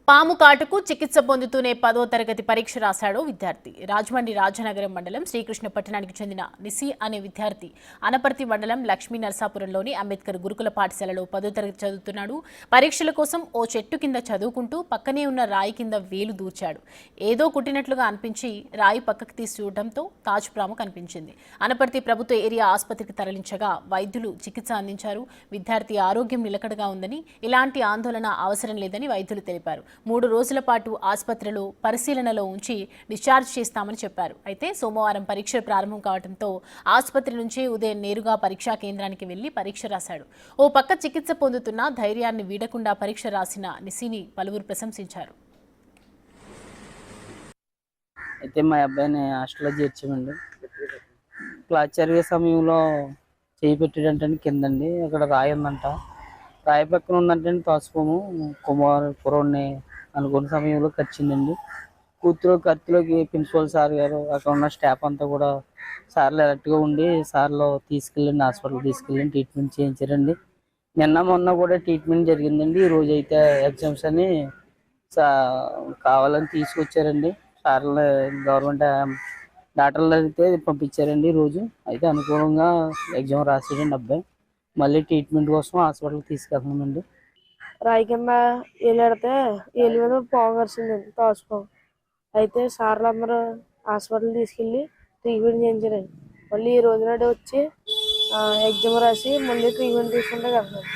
పాము కాటుకు చికిత్స పొందుతూనే 10వ తరగతి పరీక్ష రాశాడు విద్యార్థి. రాజమండ్రి రాజనగరం మండలం శ్రీకృష్ణ పట్టణానికి చెందిన నిసి అనే విద్యార్థి అనపర్తి మండలం లక్ష్మీ నరసాపురంలోని అంబేద్కర్ గురుకుల పాఠశాలలో 10వ తరగతి చదువుతున్నాడు. పరీక్షల కోసం ఓ చెట్టు కింద చదువుకుంటూ పక్కనే ఉన్న రాయి కింద వేలు దూర్చాడు. ఏదో కుట్టినట్లుగా అనిపించి రాయి పక్కకు తీసి చూడటంతో తాజుప్రాము కనిపించింది. అనపర్తి ప్రభుత్వ ఏరియా ఆసుపత్రికి తరలించగా వైద్యులు చికిత్స అందించారు. విద్యార్థి ఆరోగ్యం నిలకడగా ఉందని, ఇలాంటి ఆందోళన అవసరం లేదని వైద్యులు తెలిపారు. 3 రోజుల పాటు ఆసుపత్రిలో పరిశీలనలో ఉంచి డిశ్చార్జ్ చేస్తామని చెప్పారు. అయితే సోమవారం పరీక్షలు ప్రారంభం కావడంతో ఆసుపత్రి నుంచి ఉదయం నేరుగా పరీక్షా కేంద్రానికి వెళ్లి పరీక్ష రాశాడు. ఓ పక్క చికిత్స పొందుతున్న ధైర్యాన్ని వీడకుండా పరీక్ష రాసిన నిసిని పలువురు ప్రశంసించారు. అయితే మా అబ్బాయిని హాస్టల్లో చేర్చామండి. క్లాస్ జరిగే సమయంలో చేయి పెట్టాడంటే కిందండి అక్కడ రాయి ఉందంట. రాయి పక్కన ఉందంటే తోసిపోము కుర్రోడిని అనుకున్న సమయంలో కరిచిందండి. కత్తిలోకి ప్రిన్సిపల్ సార్ గారు అక్కడ ఉన్న స్టాఫ్ అంతా కూడా సార్లు అలర్ట్గా ఉండి సార్లు తీసుకెళ్ళండి, హాస్పిటల్ తీసుకెళ్ళండి, ట్రీట్మెంట్ చేయించారండి. నిన్న మొన్న కూడా ట్రీట్మెంట్ జరిగిందండి. ఈ రోజు అయితే ఎగ్జామ్స్ అని కావాలని తీసుకొచ్చారండి. సార్లు గవర్నమెంట్ డాక్టర్లు అయితే పంపించారండి. రోజు అయితే అనుకూలంగా ఎగ్జామ్ రాసాడండి అబ్బాయి. మళ్ళీ ట్రీట్మెంట్ కోసం హాస్పిటల్కి తీసుకెళ్తున్నామండి. రాయి కింద ఏలాడితే ఏలి మీద పాము కరిచిందండి, తోసిపాము. అయితే సార్లు అందరూ హాస్పిటల్ తీసుకెళ్ళి ట్రీట్మెంట్ చేయించారండి. మళ్ళీ ఈ రోజు నాడు వచ్చి ఎగ్జామ్ రాసి మళ్ళీ ట్రీట్మెంట్ తీసుకుంటే వెళ్తాను.